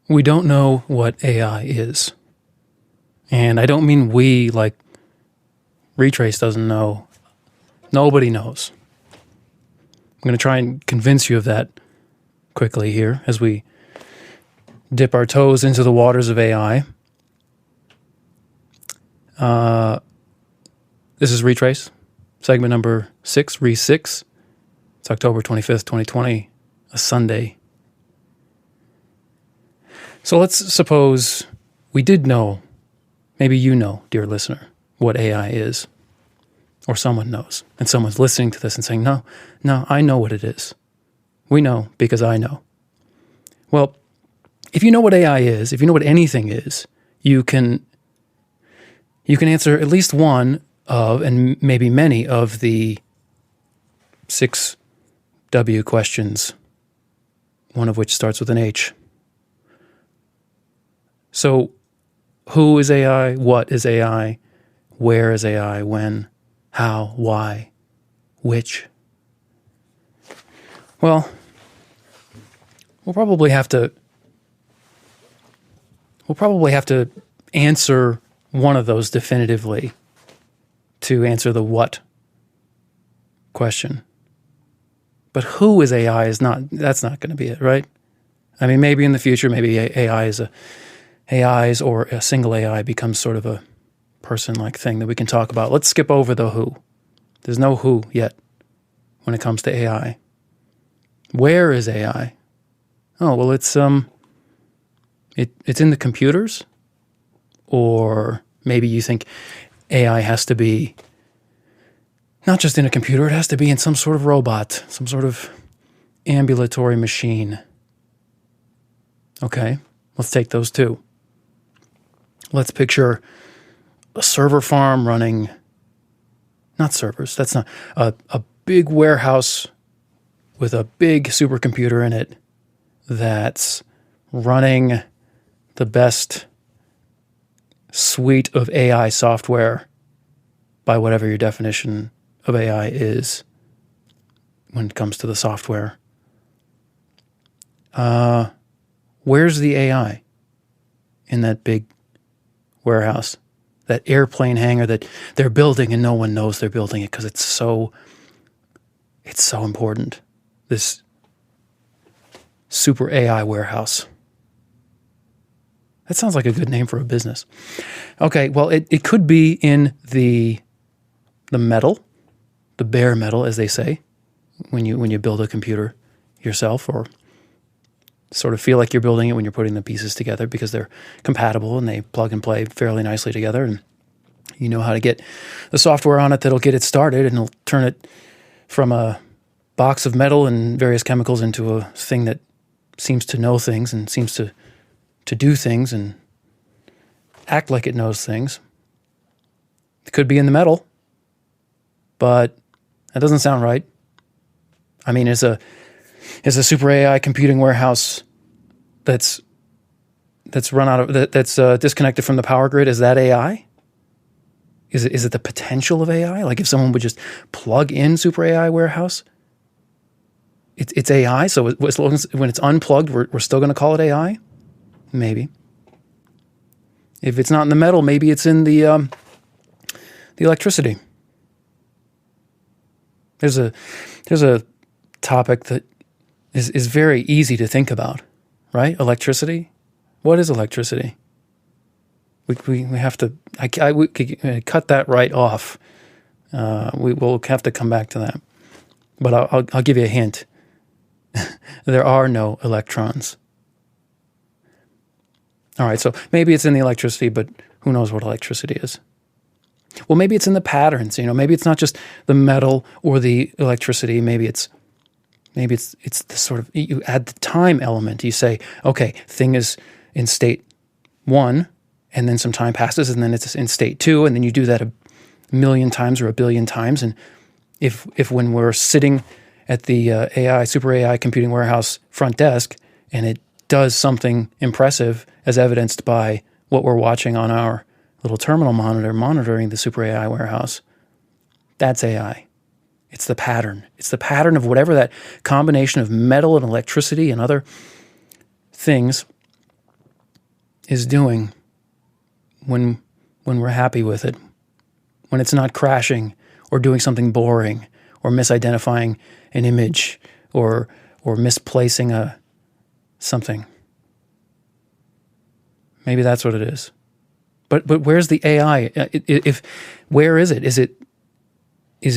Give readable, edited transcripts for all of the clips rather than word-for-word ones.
We don't know what AI is. And I don't mean we, like Re6 doesn't know. Nobody knows. I'm going to try and convince you of that quickly here as we dip our toes into the waters of AI. This is Re6, segment number 6, Re6. It's October 25th, 2020, a Sunday. So let's suppose we did know, maybe you know, dear listener, what AI is. Or someone knows. And someone's listening to this and saying, no, I know what it is. We know because I know. Well, if you know what AI is, if you know what anything is, you can answer at least one of, and maybe many of the 6 W questions, one of which starts with an H. So, who is AI? What is AI? Where is AI? When? How? Why? Which? Well, we'll probably have to answer one of those definitively to answer the what question. But who is AI that's not going to be it, right? I mean, maybe in the future, maybe AIs or a single AI becomes sort of a person-like thing that we can talk about. Let's skip over the who. There's no who yet when it comes to AI. Where is AI? Oh, well, it's in the computers, or maybe you think AI has to be not just in a computer, it has to be in some sort of robot, some sort of ambulatory machine. Okay, let's take those two. Let's picture a server farm running, not servers, that's not, a big warehouse with a big supercomputer in it that's running the best suite of AI software by whatever your definition of AI is when it comes to the software. Where's the AI in that big warehouse? That airplane hangar that they're building and no one knows they're building it because it's so important. This super AI warehouse. That sounds like a good name for a business. Okay, well, it could be in the metal, the bare metal, as they say, when you build a computer yourself, or sort of feel like you're building it when you're putting the pieces together because they're compatible and they plug and play fairly nicely together, and you know how to get the software on it that'll get it started and it'll turn it from a box of metal and various chemicals into a thing that seems to know things and seems to do things and act like it knows things. It could be in the metal, but that doesn't sound right. I mean, is a super AI computing warehouse that's run out of that's disconnected from the power grid? Is that AI? Is it the potential of AI? Like if someone would just plug in super AI warehouse, it's AI. So as long as when it's unplugged, we're still going to call it AI. Maybe. If it's not in the metal, maybe it's in the electricity. There's a topic that is very easy to think about, right? Electricity. What is electricity? We have to. We could cut that right off. We will have to come back to that. But I'll give you a hint. There are no electrons. All right, so maybe it's in the electricity, but who knows what electricity is? Well, maybe it's in the patterns. Maybe it's not just the metal or the electricity. Maybe it's the sort of, you add the time element. You say, okay, thing is in state 1, and then some time passes, and then it's in state 2, and then you do that a million times or a billion times. And if when we're sitting at the super AI computing warehouse front desk, and it does something impressive, as evidenced by what we're watching on our little terminal monitor monitoring the super AI warehouse, that's AI. It's the pattern. It's the pattern of whatever that combination of metal and electricity and other things is doing when we're happy with it, when it's not crashing or doing something boring or misidentifying an image or misplacing something. Maybe that's what it is. But where's the AI? Where is it? Is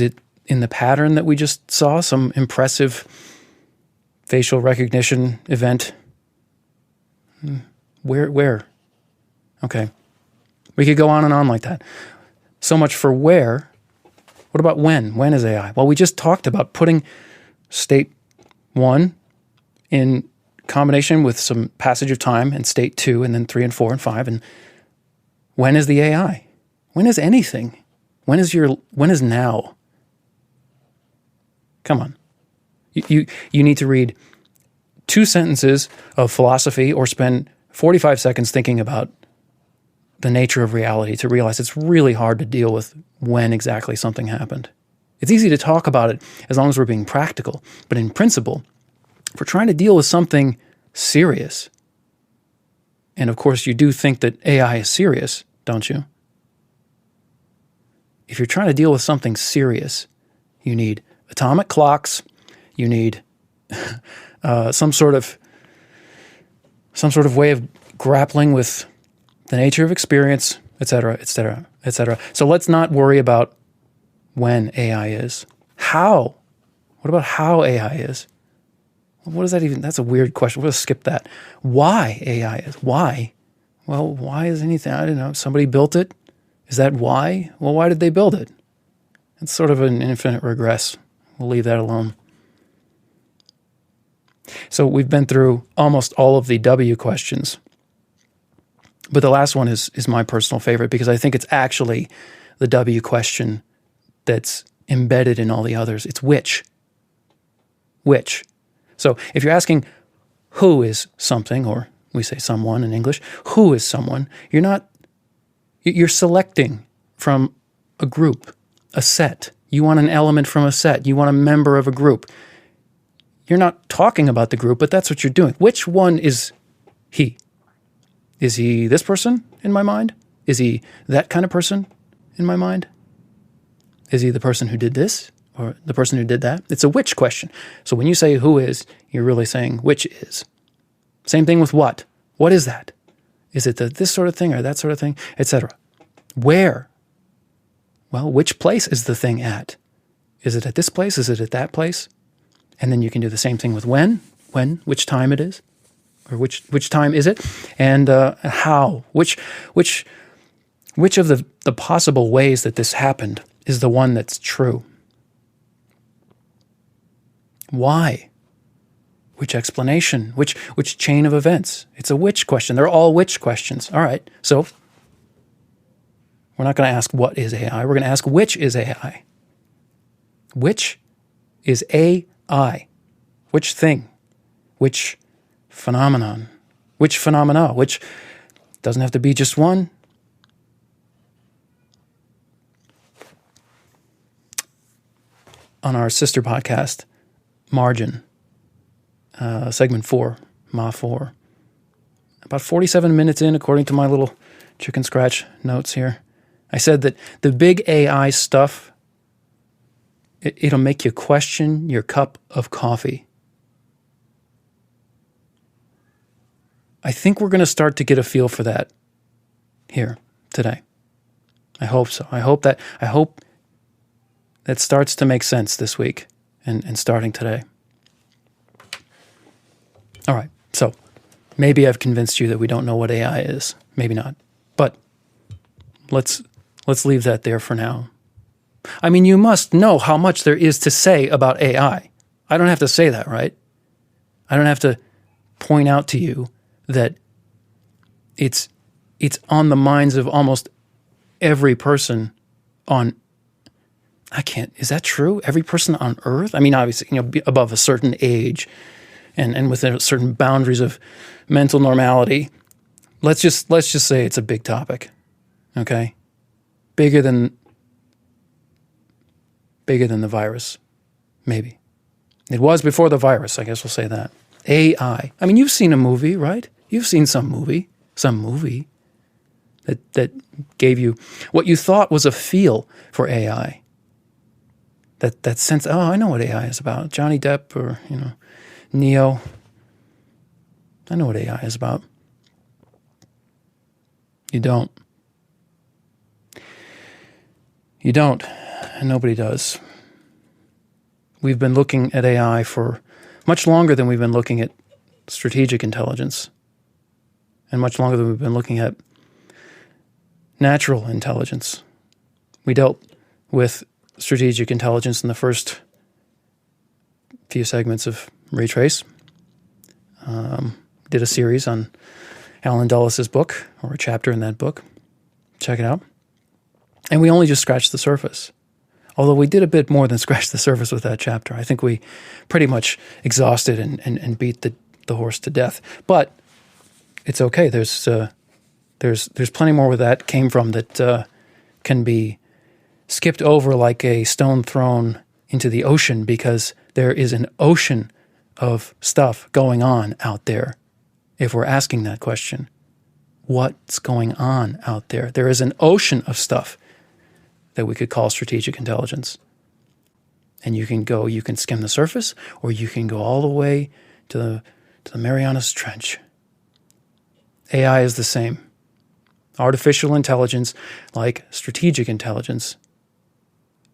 it in the pattern that we just saw? Some impressive facial recognition event? Where? Okay. We could go on and on like that. So much for where. What about when? When is AI? Well, we just talked about putting state 1 in combination with some passage of time and state 2 and then 3 and 4 and 5. And when is the AI? When is anything? When is now? Come on. You need to read 2 sentences of philosophy or spend 45 seconds thinking about the nature of reality to realize it's really hard to deal with when exactly something happened. It's easy to talk about it as long as we're being practical. But in principle, if we're trying to deal with something serious, and of course you do think that AI is serious, don't you? If you're trying to deal with something serious, you need atomic clocks, you need some sort of way of grappling with the nature of experience, etc., etc., etc. So let's not worry about when AI is. How? What about how AI is? What is that even? That's a weird question. We'll skip that. Why AI is? Why? Well, why is anything? I don't know. Somebody built it. Is that why? Well, why did they build it? It's sort of an infinite regress. We'll leave that alone. So we've been through almost all of the W questions. But the last one is my personal favorite because I think it's actually the W question that's embedded in all the others. It's which. Which. So if you're asking who is something, or we say someone in English, who is someone, you're selecting from a group, a set. You want an element from a set. You want a member of a group. You're not talking about the group, but that's what you're doing. Which one is he? Is he this person in my mind? Is he that kind of person in my mind? Is he the person who did this or the person who did that? It's a which question. So when you say who is, you're really saying which is. Same thing with what. What is that? Is it this sort of thing or that sort of thing, etc.? Where? Well, which place is the thing at? Is it at this place? Is it at that place? And then you can do the same thing with when, which time it is. Or which time is it, and how? Which of the possible ways that this happened is the one that's true? Why? Which explanation? Which chain of events? It's a which question. They're all which questions. All right. So we're not going to ask what is AI. We're going to ask which is AI. Which is AI? Which thing? Which phenomenon? Which phenomena? Which doesn't have to be just one. On our sister podcast, Margin, segment 4, Ma 4, about 47 minutes in, according to my little chicken scratch notes here, I said that the big AI stuff, it'll make you question your cup of coffee. I think we're going to start to get a feel for that here today. I hope so. I hope that starts to make sense this week and starting today. All right. So maybe I've convinced you that we don't know what AI is. Maybe not. But let's leave that there for now. I mean, you must know how much there is to say about AI. I don't have to say that, right? I don't have to point out to you that it's on the minds of almost every person on, is that true? Every person on Earth? I mean, obviously, above a certain age and within certain boundaries of mental normality. Let's just say it's a big topic, okay? Bigger than the virus, maybe. It was before the virus, I guess we'll say that. AI. I mean, you've seen a movie, right? You've seen some movie, some movie that gave you what you thought was a feel for AI. That sense, oh, I know what AI is about. Johnny Depp or, Neo. I know what AI is about. You don't. You don't, and nobody does. We've been looking at AI for much longer than we've been looking at strategic intelligence, and much longer than we've been looking at natural intelligence. We dealt with strategic intelligence in the first few segments of Re6. Did a series on Alan Dulles' book, or a chapter in that book. Check it out. And we only just scratched the surface. Although we did a bit more than scratch the surface with that chapter. I think we pretty much exhausted and beat the horse to death. But it's okay. There's plenty more where that came from that can be skipped over like a stone thrown into the ocean, because there is an ocean of stuff going on out there. If we're asking that question, what's going on out there? There is an ocean of stuff that we could call strategic intelligence. And you can skim the surface, or you can go all the way to the Marianas Trench. AI is the same. Artificial intelligence, like strategic intelligence,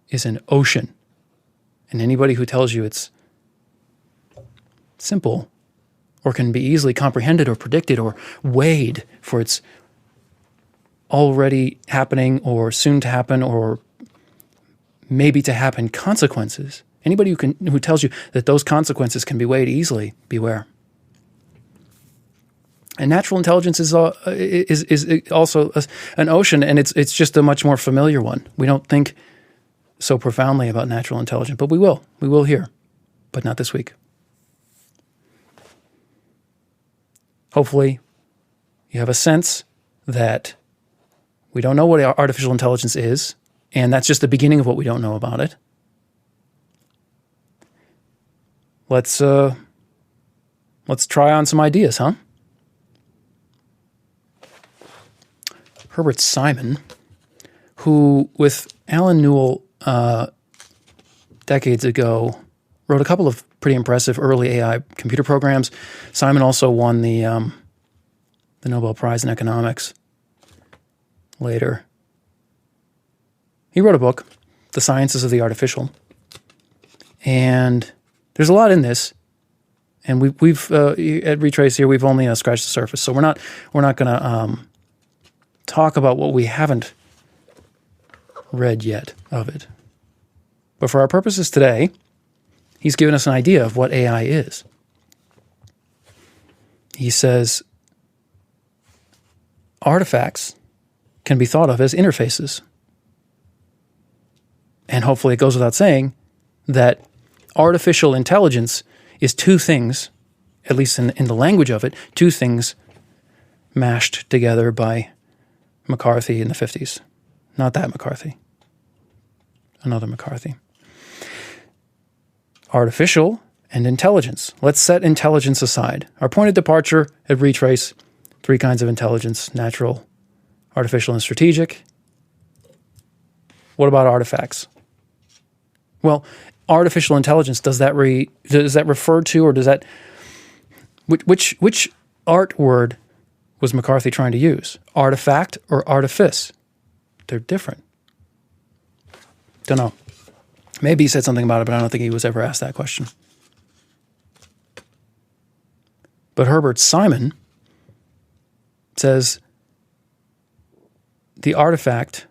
is an ocean. And anybody who tells you it's simple, or can be easily comprehended or predicted or weighed for its already happening or soon to happen or maybe to happen consequences, anybody who tells you that those consequences can be weighed easily, beware. And natural intelligence is also an ocean, and it's just a much more familiar one. We don't think so profoundly about natural intelligence, but we will. We will here, but not this week. Hopefully, you have a sense that we don't know what artificial intelligence is, and that's just the beginning of what we don't know about it. Let's try on some ideas, huh? Herbert Simon, who with Alan Newell decades ago wrote a couple of pretty impressive early AI computer programs. Simon also won the Nobel Prize in Economics later. He wrote a book, The Sciences of the Artificial, and there's a lot in this. And we've at Re6 here, we've only scratched the surface, so we're not going to talk about what we haven't read yet of it. But for our purposes today, he's given us an idea of what AI is. He says artifacts can be thought of as interfaces. And hopefully it goes without saying that artificial intelligence is two things, at least in the language of it, two things mashed together by McCarthy in the 50s. Not that McCarthy. Another McCarthy. Artificial and intelligence. Let's set intelligence aside. Our point of departure at Re6, three kinds of intelligence: natural, artificial, and strategic. What about artifacts? Well, artificial intelligence, does that refer to, or does that, which art word was McCarthy trying to use? Artifact or artifice? They're different. Don't know. Maybe he said something about it, but I don't think he was ever asked that question. But Herbert Simon says the artifact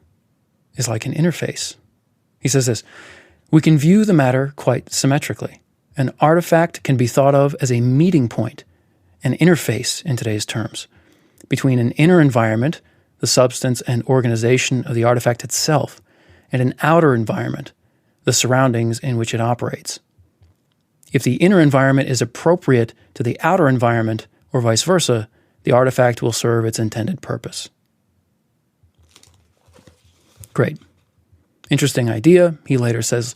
is like an interface. He says this: we can view the matter quite symmetrically. An artifact can be thought of as a meeting point, an interface in today's terms, between an inner environment, the substance and organization of the artifact itself, and an outer environment, the surroundings in which it operates. If the inner environment is appropriate to the outer environment, or vice versa, the artifact will serve its intended purpose. Great. Interesting idea. He later says,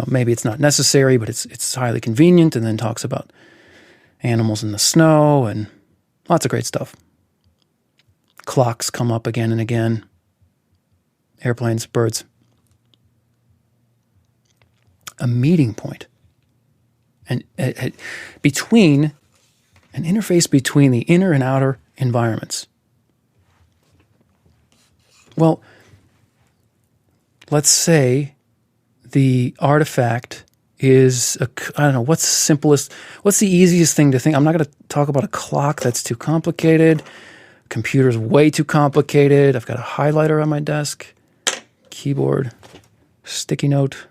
maybe it's not necessary, but it's highly convenient, and then talks about animals in the snow and lots of great stuff. clocks come up again and again. Airplanes, birds. A meeting point. An interface between the inner and outer environments. Well, let's say the artifact is, I don't know, what's the easiest thing to think? I'm not going to talk about a clock, that's too complicated. Computer's way too complicated. I've got a highlighter on my desk, keyboard, sticky note.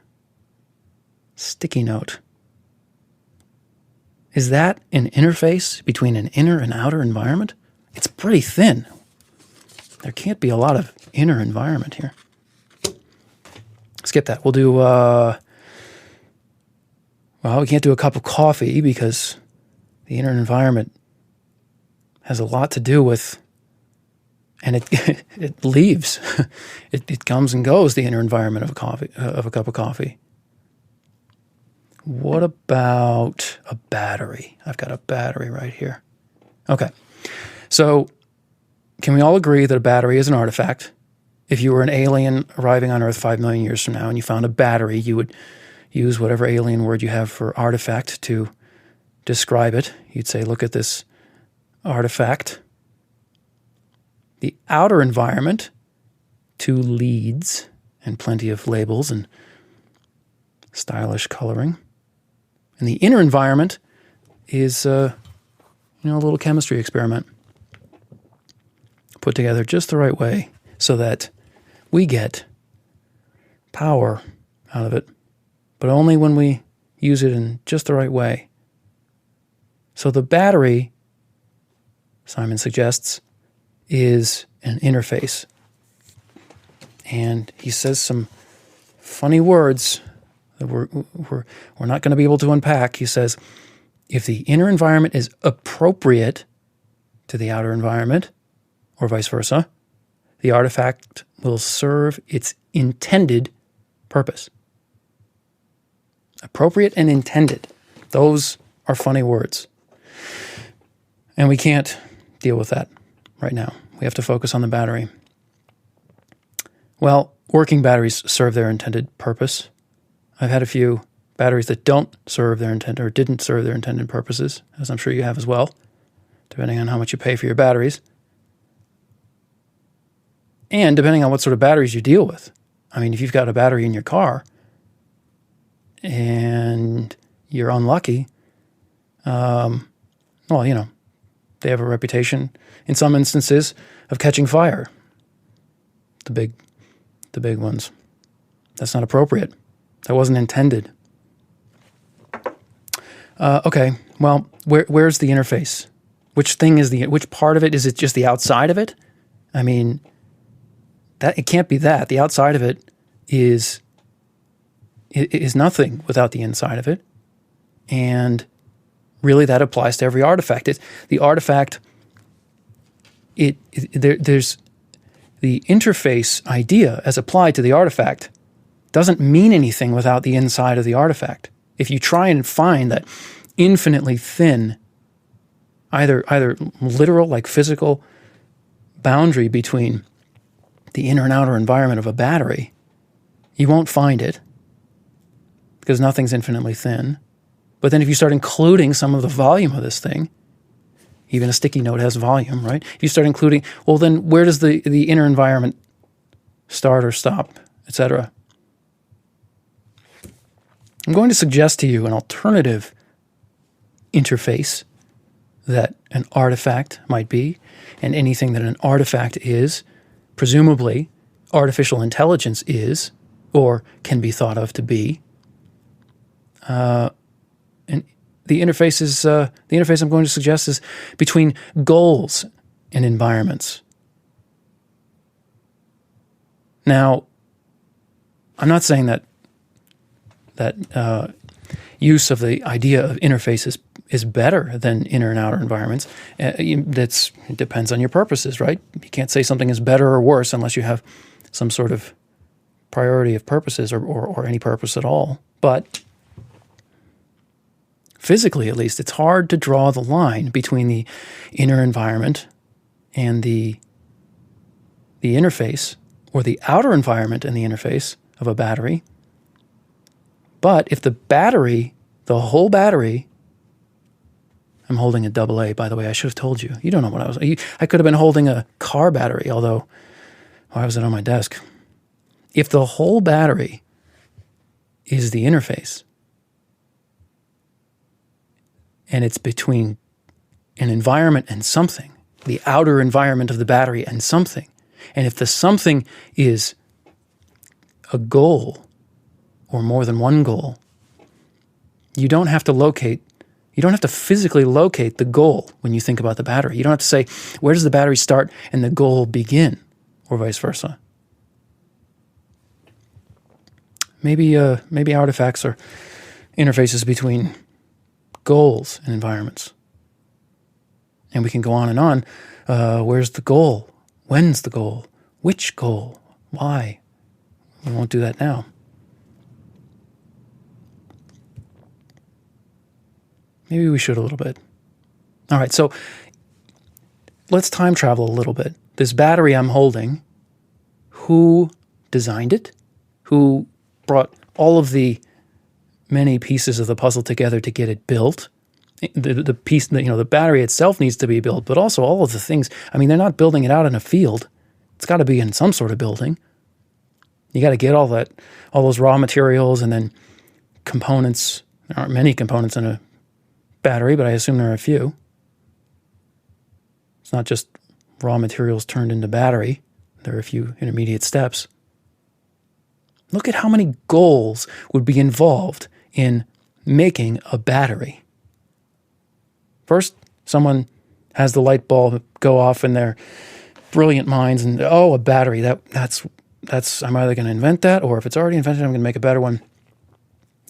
Is that an interface between an inner and outer environment? It's pretty thin. There can't be a lot of inner environment here. Skip that. We'll do, we can't do a cup of coffee because the inner environment has a lot to do with, and it leaves. It comes and goes, the inner environment of a cup of coffee. What about a battery? I've got a battery right here. Okay. So can we all agree that a battery is an artifact? If you were an alien arriving on Earth 5 million years from now and you found a battery, you would use whatever alien word you have for artifact to describe it. You'd say, look at this artifact. The outer environment, 2 leads and plenty of labels and stylish coloring. And the inner environment is, a little chemistry experiment put together just the right way so that we get power out of it, but only when we use it in just the right way. So the battery, Simon suggests, is an interface. And he says some funny words that we're not going to be able to unpack. He says, if the inner environment is appropriate to the outer environment, or vice versa, the artifact will serve its intended purpose. Appropriate and intended. Those are funny words. And we can't deal with that right now. We have to focus on the battery. Well, working batteries serve their intended purpose. I've had a few batteries that don't serve their intent or didn't serve their intended purposes, as I'm sure you have as well, depending on how much you pay for your batteries. And depending on what sort of batteries you deal with. I mean, if you've got a battery in your car and you're unlucky, they have a reputation in some instances of catching fire. The big ones. That's not appropriate. That wasn't intended. Okay, well, where's the interface? Which part of it? Is it just the outside of it? I mean, that it can't be that. The outside of it is nothing without the inside of it. And really that applies to every artifact. There's the interface idea as applied to the artifact doesn't mean anything without the inside of the artifact. If you try and find that infinitely thin, either literal, like physical boundary between the inner and outer environment of a battery, you won't find it because nothing's infinitely thin. But then if you start including some of the volume of this thing, even a sticky note has volume, right? If you start including, well, then where does the inner environment start or stop, etc.? I'm going to suggest to you an alternative interface that an artifact might be, and anything that an artifact is, presumably artificial intelligence is, or can be thought of to be. And the interface I'm going to suggest is between goals and environments. Now, I'm not saying that use of the idea of interfaces is better than inner and outer environments. It depends on your purposes, right? You can't say something is better or worse unless you have some sort of priority of purposes or any purpose at all. But physically, at least, it's hard to draw the line between the inner environment and the the interface or the outer environment in the interface of a battery. But if the battery, the whole battery, I'm holding a AA, by the way, I should have told you. You don't know what I was. I could have been holding a car battery, although, why was it on my desk? If the whole battery is the interface, and it's between an environment and something, the outer environment of the battery and something, and if the something is a goal or more than one goal, you don't have to physically locate the goal when you think about the battery. You don't have to say, where does the battery start and the goal begin, or vice versa. Maybe artifacts are interfaces between goals and environments. And we can go on and on. Where's the goal? When's the goal? Which goal? Why? We won't do that now. Maybe we should a little bit. All right, so let's time travel a little bit. This battery I'm holding, who designed it? Who brought all of the many pieces of the puzzle together to get it built? The piece, the battery itself needs to be built, but also all of the things. I mean, they're not building it out in a field. It's got to be in some sort of building. You got to get all those raw materials and then components. There aren't many components in a battery, but I assume there are a few. It's not just raw materials turned into battery. There are a few intermediate steps. Look at how many goals would be involved in making a battery. First, someone has the light bulb go off in their brilliant minds and, a battery, that's I'm either going to invent that, or if it's already invented, I'm going to make a better one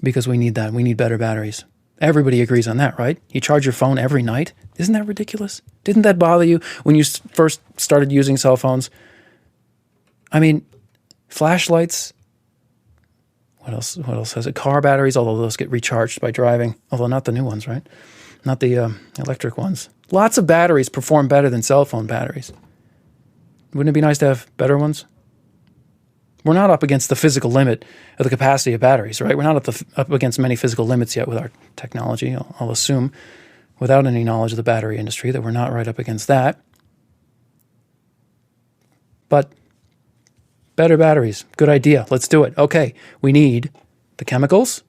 because we need that. We need better batteries. Everybody agrees on that, right? You charge your phone every night. Isn't that ridiculous? Didn't that bother you when you first started using cell phones? I mean, flashlights. What else has it? Car batteries, although those get recharged by driving. Although not the new ones, right? Not the electric ones. Lots of batteries perform better than cell phone batteries. Wouldn't it be nice to have better ones? We're not up against the physical limit of the capacity of batteries, right? We're not up against many physical limits yet with our technology. I'll assume, without any knowledge of the battery industry, that we're not right up against that. But better batteries, good idea. Let's do it. Okay, we need the chemicals.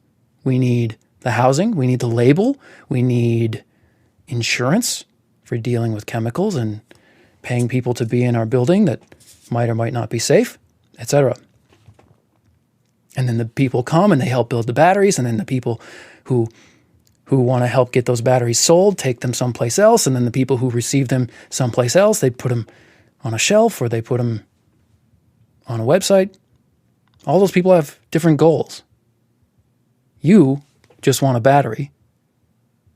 We need the housing. We need the label. We need insurance for dealing with chemicals and paying people to be in our building that might or might not be safe, etc. And then the people come and they help build the batteries, and then the people who want to help get those batteries sold take them someplace else, and then the people who receive them someplace else, they put them on a shelf or they put them on a website. All those people have different goals. You just want a battery.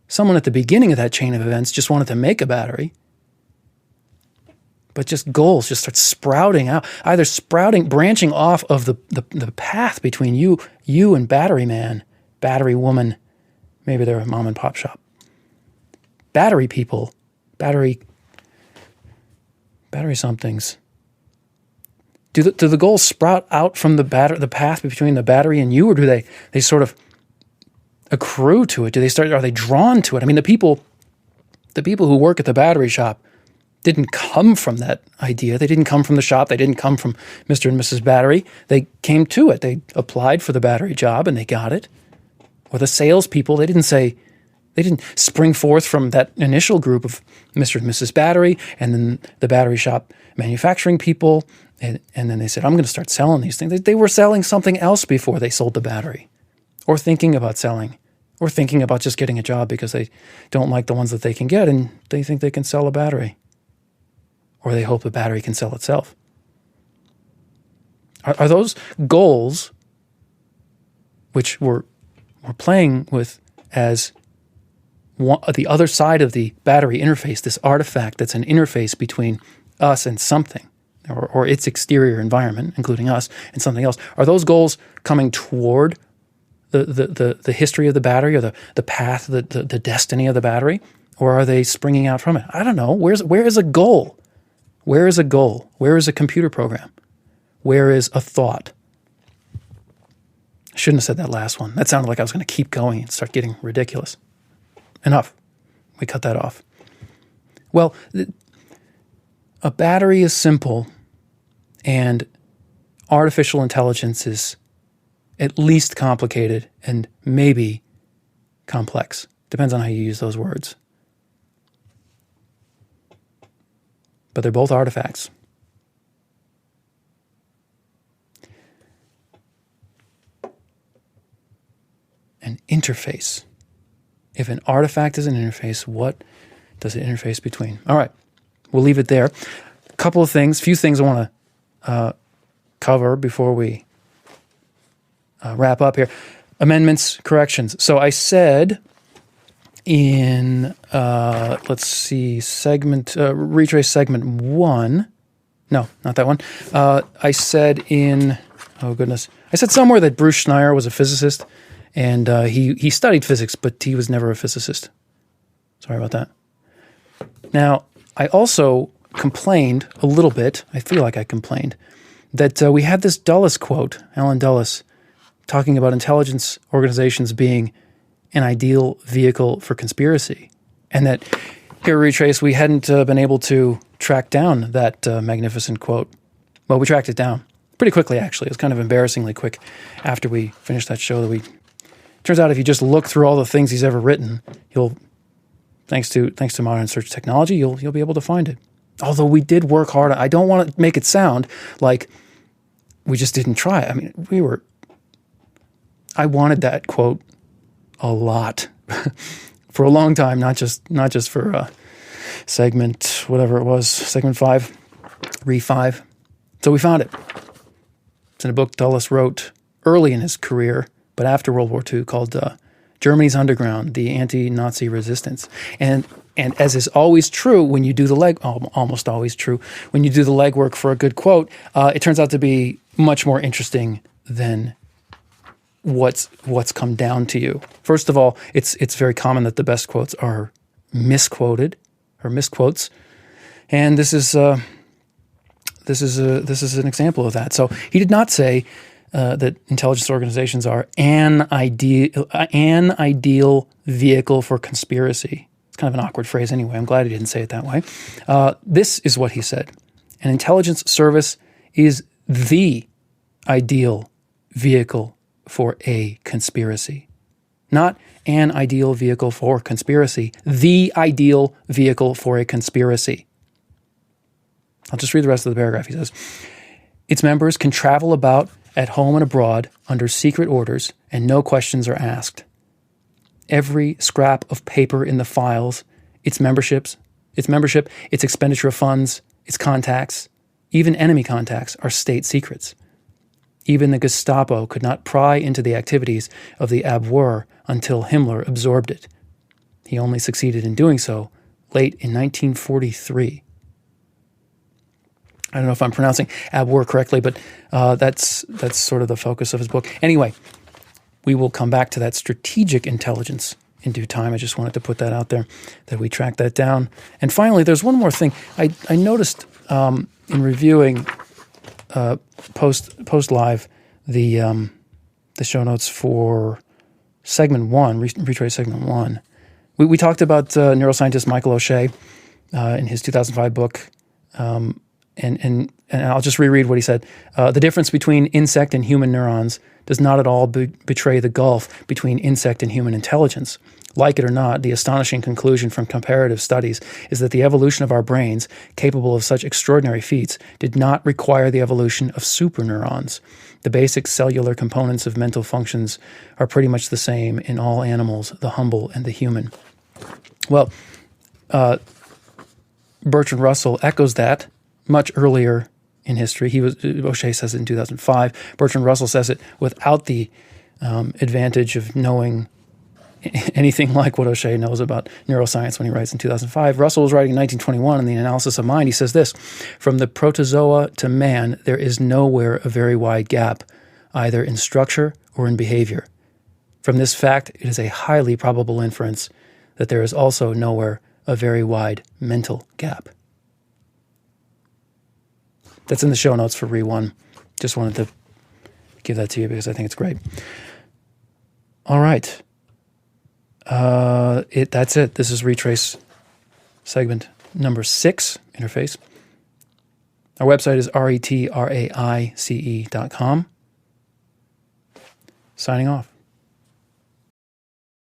Someone at the beginning of that chain of events just wanted to make a battery. But just goals just start sprouting out, either branching off of the path between you and battery man, battery woman, maybe they're a mom and pop shop. Battery people, battery somethings. Do the goals sprout out from the path between the battery and you, or do they sort of accrue to it? Are they drawn to it? I mean, the people who work at the battery shop didn't come from that idea. They didn't come from the shop. They didn't come from Mr. and Mrs. Battery. They came to it. They applied for the battery job and they got it. Or the salespeople, they didn't spring forth from that initial group of Mr. and Mrs. Battery and then the battery shop manufacturing people. And then they said, I'm going to start selling these things. They were selling something else before they sold the battery, or thinking about selling, or thinking about just getting a job because they don't like the ones that they can get and they think they can sell a battery. Or they hope the battery can sell itself. Are those goals, which we're playing with as the other side of the battery interface, this artifact that's an interface between us and something, or its exterior environment, including us, and something else, are those goals coming toward the history of the battery, or the path, the destiny of the battery, or are they springing out from it? I don't know. Where is a goal? Where is a goal? Where is a computer program? Where is a thought? I shouldn't have said that last one. That sounded like I was going to keep going and start getting ridiculous. Enough. We cut that off. Well, a battery is simple, and artificial intelligence is at least complicated and maybe complex. Depends on how you use those words. But they're both artifacts. An interface. If an artifact is an interface, what does it interface between? All right, we'll leave it there. A couple of things, few things I want to cover before we wrap up here. Amendments, corrections. So I said in, retrace segment 1. No, not that one. I said in, I said somewhere that Bruce Schneier was a physicist, and he studied physics, but he was never a physicist. Sorry about that. Now, I also complained a little bit, I feel like I complained, that we had this Dulles quote, Alan Dulles, talking about intelligence organizations being an ideal vehicle for conspiracy. And that here at Retrace, we hadn't been able to track down that magnificent quote. Well, we tracked it down pretty quickly, actually. It was kind of embarrassingly quick after we finished that show. Turns out if you just look through all the things he's ever written, thanks to modern search technology, you'll be able to find it. Although we did work hard. I don't want to make it sound like we just didn't try. I mean, I wanted that quote a lot for a long time, not just for segment, whatever it was, segment 5, Re6. So we found it. It's in a book Dulles wrote early in his career, but after World War II, called Germany's Underground, the Anti-Nazi Resistance. And as is always true when you do almost always true, when you do the legwork for a good quote, it turns out to be much more interesting than what's come down to you. First of all, it's very common that the best quotes are misquoted or misquotes, and this is an example of that. So he did not say that intelligence organizations are an ideal vehicle for conspiracy. It's kind of an awkward phrase anyway. I'm glad he didn't say it that way. This is what he said. An intelligence service is the ideal vehicle for a conspiracy. Not an ideal vehicle for conspiracy, the ideal vehicle for a conspiracy. I'll just read the rest of the paragraph. He says, its members can travel about at home and abroad under secret orders, and no questions are asked. Every scrap of paper in the files, its membership, its expenditure of funds, its contacts, even enemy contacts, are state secrets. Even the Gestapo could not pry into the activities of the Abwehr until Himmler absorbed it. He only succeeded in doing so late in 1943. I don't know if I'm pronouncing Abwehr correctly, but that's sort of the focus of his book. Anyway, we will come back to that strategic intelligence in due time. I just wanted to put that out there, that we track that down. And finally, there's one more thing. I noticed in reviewing post live the show notes for segment 1, Retrace segment 1. We talked about neuroscientist Michael O'Shea in his 2005 book. And I'll just reread what he said. The difference between insect and human neurons does not at all betray the gulf between insect and human intelligence. Like it or not, the astonishing conclusion from comparative studies is that the evolution of our brains, capable of such extraordinary feats, did not require the evolution of superneurons. The basic cellular components of mental functions are pretty much the same in all animals, the humble and the human. Well, Bertrand Russell echoes that much earlier in history. O'Shea says it in 2005. Bertrand Russell says it without the advantage of knowing anything like what O'Shea knows about neuroscience when he writes in 2005. Russell was writing in 1921 in The Analysis of Mind. He says this, from the protozoa to man, there is nowhere a very wide gap, either in structure or in behavior. From this fact, it is a highly probable inference that there is also nowhere a very wide mental gap. That's in the show notes for Re1. Just wanted to give that to you because I think it's great. All right. That's it. This is Retrace segment number 6, interface. Our website is retraice.com. Signing off.